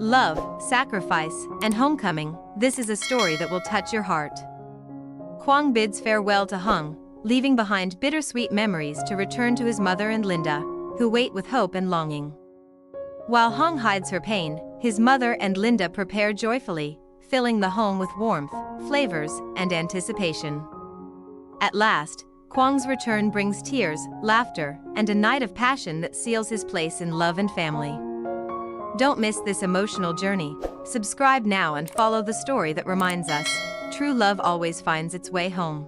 love, sacrifice, and homecoming, this is a story that will touch your heart. Quang bids farewell to Hung, leaving behind bittersweet memories to return to his mother and Linda, who wait with hope and longing. While Hung hides her pain, his mother and Linda prepare joyfully, filling the home with warmth, flavors, and anticipation. At last, Quang's return brings tears, laughter, and a night of passion that seals his place in love and family. Don't miss this emotional journey. Subscribe now and follow the story that reminds us, true love always finds its way home.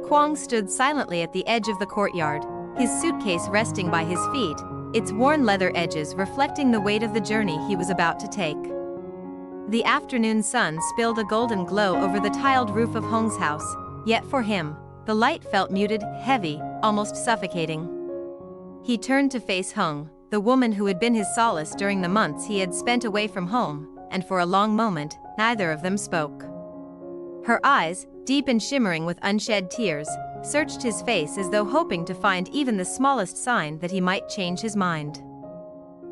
Quang stood silently at the edge of the courtyard, his suitcase resting by his feet, its worn leather edges reflecting the weight of the journey he was about to take. The afternoon sun spilled a golden glow over the tiled roof of Hung's house, yet for him, the light felt muted, heavy, almost suffocating. He turned to face Hung, the woman who had been his solace during the months he had spent away from home, and for a long moment, neither of them spoke. Her eyes, deep and shimmering with unshed tears, searched his face as though hoping to find even the smallest sign that he might change his mind.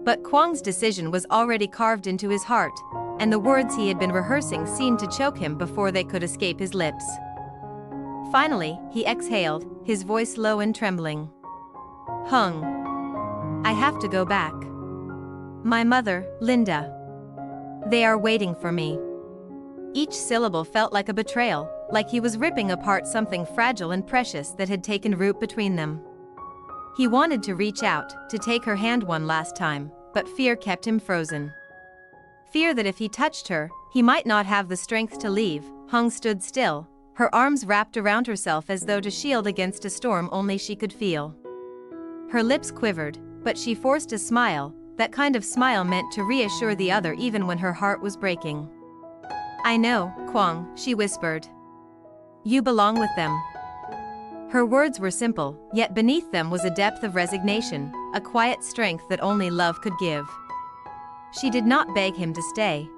But Quang's decision was already carved into his heart, and the words he had been rehearsing seemed to choke him before they could escape his lips. Finally, he exhaled, his voice low and trembling. "Hung. I have to go back. My mother, Linda. They are waiting for me." Each syllable felt like a betrayal, like he was ripping apart something fragile and precious that had taken root between them. He wanted to reach out, to take her hand one last time, but fear kept him frozen. Fear that if he touched her, he might not have the strength to leave. Hung stood still, her arms wrapped around herself as though to shield against a storm only she could feel. Her lips quivered, but she forced a smile, that kind of smile meant to reassure the other even when her heart was breaking. "I know, Quang," she whispered. "You belong with them." Her words were simple, yet beneath them was a depth of resignation, a quiet strength that only love could give. She did not beg him to stay.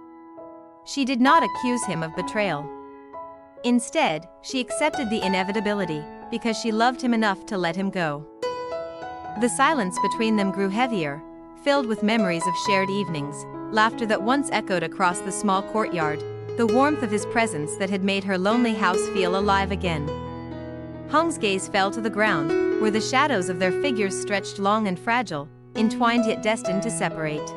She did not accuse him of betrayal. Instead, she accepted the inevitability, because she loved him enough to let him go. The silence between them grew heavier, filled with memories of shared evenings, laughter that once echoed across the small courtyard, the warmth of his presence that had made her lonely house feel alive again. Hung's gaze fell to the ground, where the shadows of their figures stretched long and fragile, entwined yet destined to separate.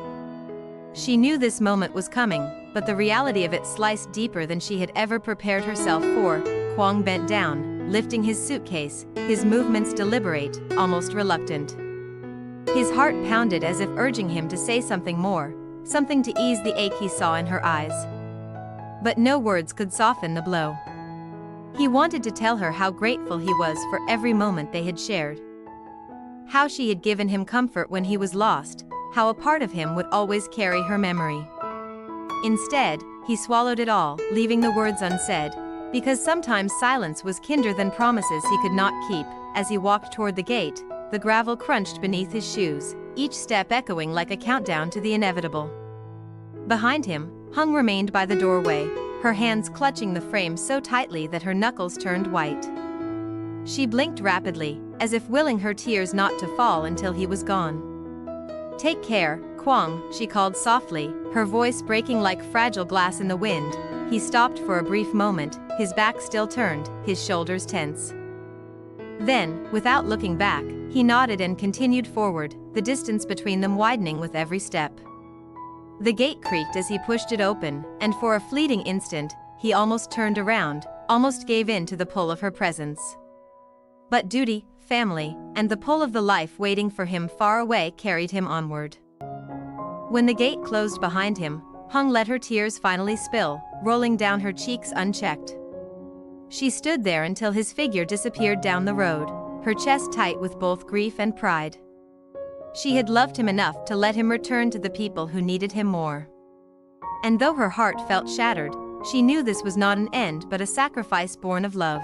She knew this moment was coming, but the reality of it sliced deeper than she had ever prepared herself for. Quang bent down, lifting his suitcase, his movements deliberate, almost reluctant. His heart pounded as if urging him to say something more, something to ease the ache he saw in her eyes. But no words could soften the blow. He wanted to tell her how grateful he was for every moment they had shared. How she had given him comfort when he was lost, how a part of him would always carry her memory. Instead, he swallowed it all, leaving the words unsaid, because sometimes silence was kinder than promises he could not keep. As he walked toward the gate, the gravel crunched beneath his shoes, each step echoing like a countdown to the inevitable. Behind him, Hung remained by the doorway, her hands clutching the frame so tightly that her knuckles turned white. She blinked rapidly, as if willing her tears not to fall until he was gone. "Take care, Quang," she called softly, her voice breaking like fragile glass in the wind. He stopped for a brief moment, his back still turned, his shoulders tense. Then, without looking back, he nodded and continued forward, the distance between them widening with every step. The gate creaked as he pushed it open, and for a fleeting instant, he almost turned around, almost gave in to the pull of her presence. But duty, family, and the pull of the life waiting for him far away carried him onward. When the gate closed behind him, Hung let her tears finally spill, rolling down her cheeks unchecked. She stood there until his figure disappeared down the road, her chest tight with both grief and pride. She had loved him enough to let him return to the people who needed him more. And though her heart felt shattered, she knew this was not an end but a sacrifice born of love.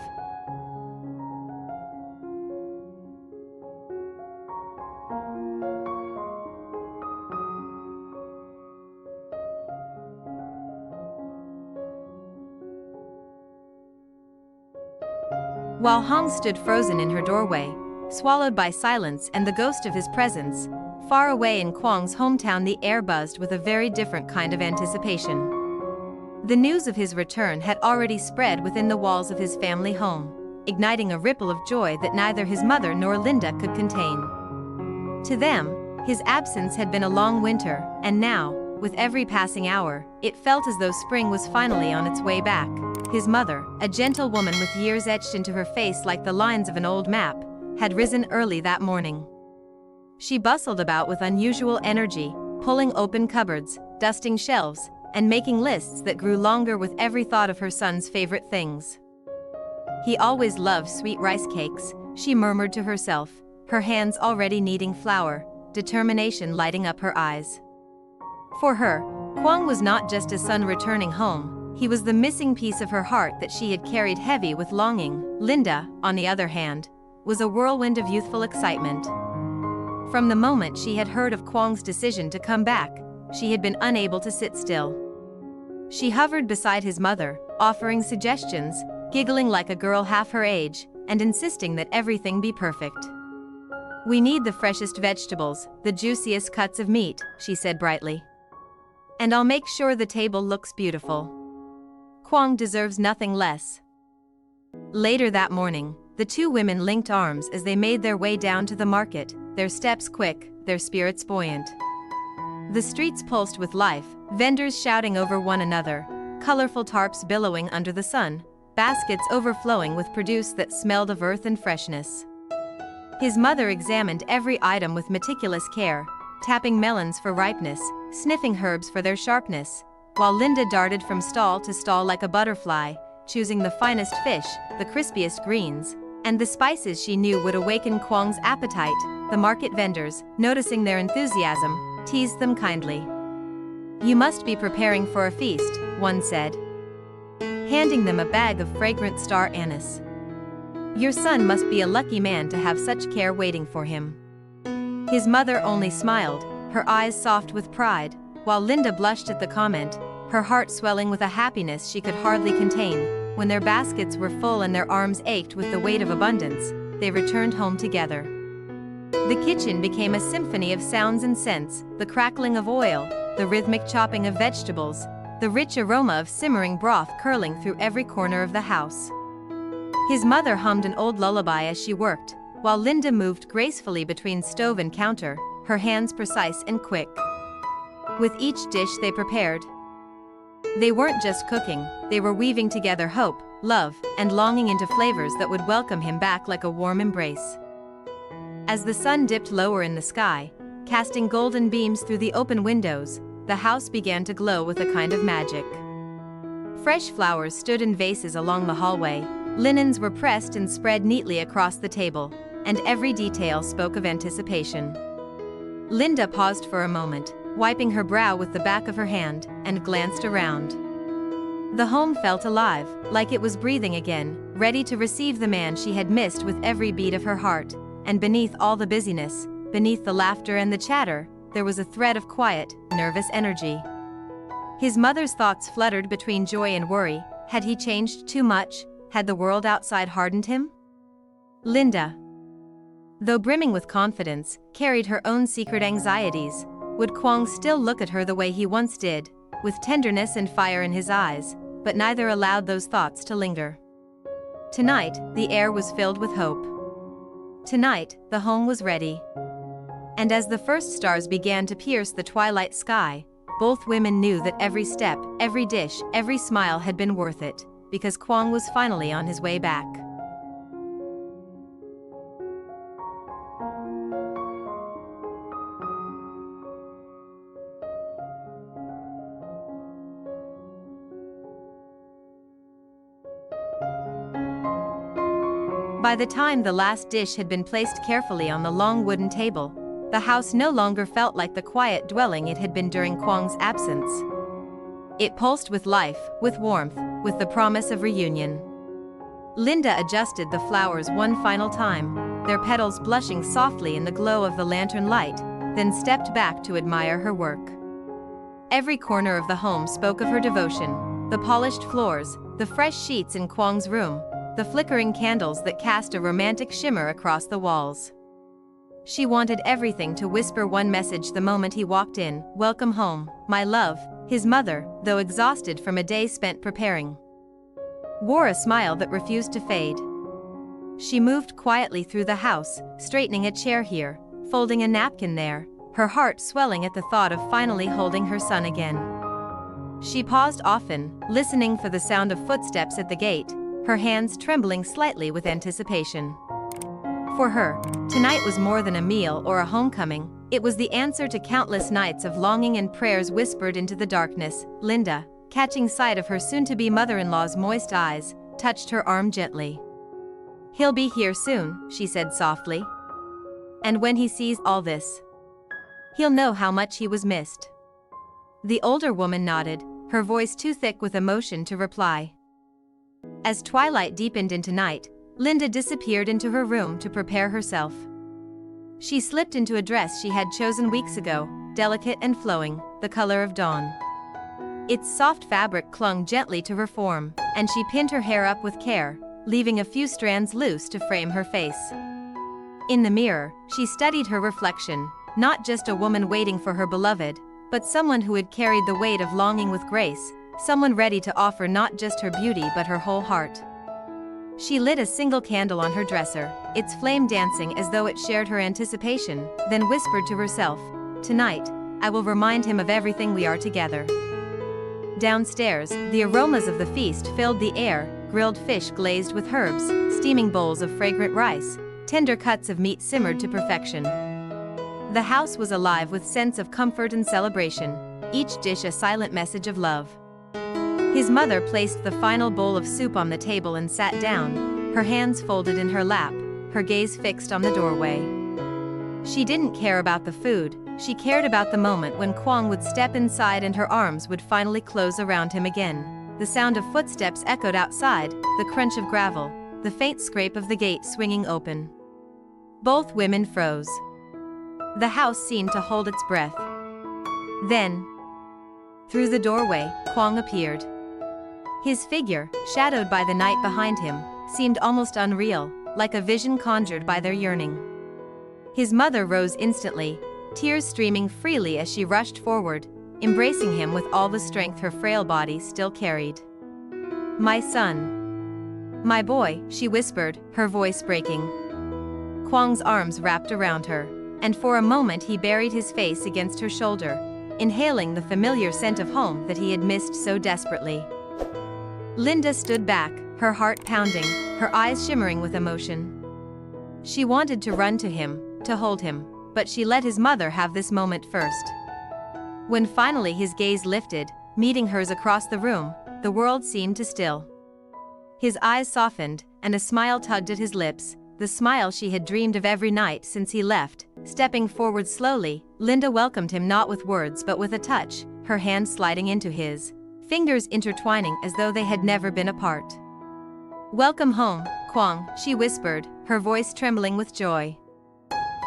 While Hong stood frozen in her doorway, swallowed by silence and the ghost of his presence, far away in Quang's hometown the air buzzed with a very different kind of anticipation. The news of his return had already spread within the walls of his family home, igniting a ripple of joy that neither his mother nor Linda could contain. To them, his absence had been a long winter, and now, with every passing hour, it felt as though spring was finally on its way back. His mother, a gentle woman with years etched into her face like the lines of an old map, had risen early that morning. She bustled about with unusual energy, pulling open cupboards, dusting shelves, and making lists that grew longer with every thought of her son's favorite things. "He always loved sweet rice cakes," she murmured to herself, her hands already kneading flour, determination lighting up her eyes. For her, Quang was not just a son returning home, he was the missing piece of her heart that she had carried heavy with longing. Linda, on the other hand, was a whirlwind of youthful excitement. From the moment she had heard of Quang's decision to come back, she had been unable to sit still. She hovered beside his mother, offering suggestions, giggling like a girl half her age, and insisting that everything be perfect. "We need the freshest vegetables, the juiciest cuts of meat," she said brightly. "And I'll make sure the table looks beautiful. Quang deserves nothing less." Later that morning, the two women linked arms as they made their way down to the market, their steps quick, their spirits buoyant. The streets pulsed with life, vendors shouting over one another, colorful tarps billowing under the sun, baskets overflowing with produce that smelled of earth and freshness. His mother examined every item with meticulous care, tapping melons for ripeness, sniffing herbs for their sharpness, while Linda darted from stall to stall like a butterfly, choosing the finest fish, the crispiest greens, and the spices she knew would awaken Quang's appetite. The market vendors, noticing their enthusiasm, teased them kindly. "You must be preparing for a feast," one said, handing them a bag of fragrant star anise. "Your son must be a lucky man to have such care waiting for him." His mother only smiled, her eyes soft with pride, while Linda blushed at the comment, her heart swelling with a happiness she could hardly contain. When their baskets were full and their arms ached with the weight of abundance, they returned home together. The kitchen became a symphony of sounds and scents, the crackling of oil, the rhythmic chopping of vegetables, the rich aroma of simmering broth curling through every corner of the house. His mother hummed an old lullaby as she worked, while Linda moved gracefully between stove and counter, her hands precise and quick. With each dish they prepared, they weren't just cooking, they were weaving together hope, love, and longing into flavors that would welcome him back like a warm embrace. As the sun dipped lower in the sky, casting golden beams through the open windows, the house began to glow with a kind of magic. Fresh flowers stood in vases along the hallway, linens were pressed and spread neatly across the table, and every detail spoke of anticipation. Linda paused for a moment, wiping her brow with the back of her hand, and glanced around. The home felt alive, like it was breathing again, ready to receive the man she had missed with every beat of her heart, and beneath all the busyness, beneath the laughter and the chatter, there was a thread of quiet, nervous energy. His mother's thoughts fluttered between joy and worry. Had he changed too much? Had the world outside hardened him? Linda, though brimming with confidence, carried her own secret anxieties. Would Quang still look at her the way he once did, with tenderness and fire in his eyes? But neither allowed those thoughts to linger. Tonight, the air was filled with hope. Tonight, the home was ready. And as the first stars began to pierce the twilight sky, both women knew that every step, every dish, every smile had been worth it, because Quang was finally on his way back. By the time the last dish had been placed carefully on the long wooden table, the house no longer felt like the quiet dwelling it had been during Quang's absence. It pulsed with life, with warmth, with the promise of reunion. Linda adjusted the flowers one final time, their petals blushing softly in the glow of the lantern light, then stepped back to admire her work. Every corner of the home spoke of her devotion, the polished floors, the fresh sheets in Quang's room, the flickering candles that cast a romantic shimmer across the walls. She wanted everything to whisper one message the moment he walked in: "Welcome home, my love." His mother, though exhausted from a day spent preparing, wore a smile that refused to fade. She moved quietly through the house, straightening a chair here, folding a napkin there, her heart swelling at the thought of finally holding her son again. She paused often, listening for the sound of footsteps at the gate, her hands trembling slightly with anticipation. For her, tonight was more than a meal or a homecoming. It was the answer to countless nights of longing and prayers whispered into the darkness. Linda, catching sight of her soon-to-be mother-in-law's moist eyes, touched her arm gently. "He'll be here soon," she said softly. "And when he sees all this, he'll know how much he was missed." The older woman nodded, her voice too thick with emotion to reply. As twilight deepened into night, Linda disappeared into her room to prepare herself. She slipped into a dress she had chosen weeks ago, delicate and flowing, the color of dawn. Its soft fabric clung gently to her form, and she pinned her hair up with care, leaving a few strands loose to frame her face. In the mirror, she studied her reflection, not just a woman waiting for her beloved, but someone who had carried the weight of longing with grace, someone ready to offer not just her beauty but her whole heart. She lit a single candle on her dresser, its flame dancing as though it shared her anticipation, then whispered to herself, "Tonight, I will remind him of everything we are together." Downstairs, the aromas of the feast filled the air: grilled fish glazed with herbs, steaming bowls of fragrant rice, tender cuts of meat simmered to perfection. The house was alive with sense of comfort and celebration, each dish a silent message of love. His mother placed the final bowl of soup on the table and sat down, her hands folded in her lap, her gaze fixed on the doorway. She didn't care about the food, she cared about the moment when Quang would step inside and her arms would finally close around him again. The sound of footsteps echoed outside, the crunch of gravel, the faint scrape of the gate swinging open. Both women froze. The house seemed to hold its breath. Then, through the doorway, Quang appeared. His figure, shadowed by the night behind him, seemed almost unreal, like a vision conjured by their yearning. His mother rose instantly, tears streaming freely as she rushed forward, embracing him with all the strength her frail body still carried. "My son. My boy," she whispered, her voice breaking. Quang's arms wrapped around her, and for a moment he buried his face against her shoulder, inhaling the familiar scent of home that he had missed so desperately. Linda stood back, her heart pounding, her eyes shimmering with emotion. She wanted to run to him, to hold him, but she let his mother have this moment first. When finally his gaze lifted, meeting hers across the room, the world seemed to still. His eyes softened, and a smile tugged at his lips, the smile she had dreamed of every night since he left. Stepping forward slowly, Linda welcomed him not with words but with a touch, her hand sliding into his, fingers intertwining as though they had never been apart. "Welcome home, Quang," she whispered, her voice trembling with joy.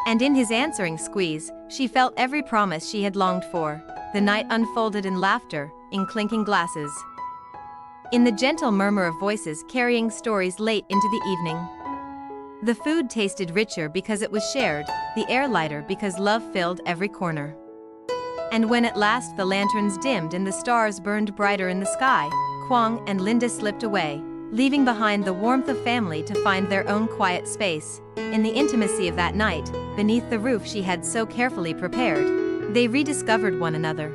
And in his answering squeeze, she felt every promise she had longed for. The night unfolded in laughter, in clinking glasses, in the gentle murmur of voices carrying stories late into the evening. The food tasted richer because it was shared, the air lighter because love filled every corner. And when at last the lanterns dimmed and the stars burned brighter in the sky, Quang and Linda slipped away, leaving behind the warmth of family to find their own quiet space. In the intimacy of that night, beneath the roof she had so carefully prepared, they rediscovered one another.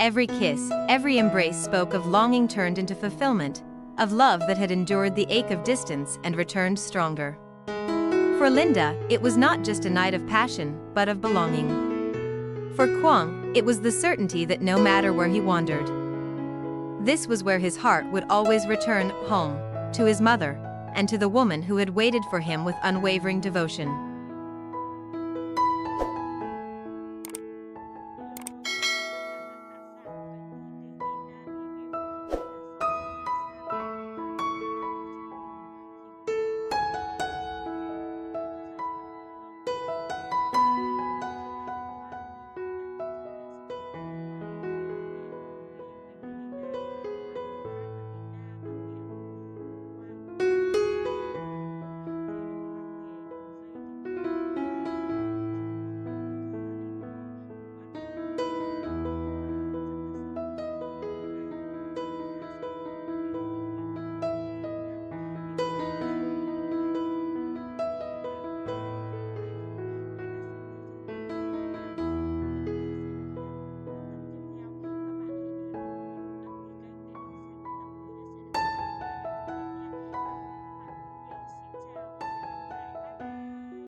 Every kiss, every embrace spoke of longing turned into fulfillment, of love that had endured the ache of distance and returned stronger. For Linda, it was not just a night of passion, but of belonging. For Quang, it was the certainty that no matter where he wandered, this was where his heart would always return home, to his mother, and to the woman who had waited for him with unwavering devotion.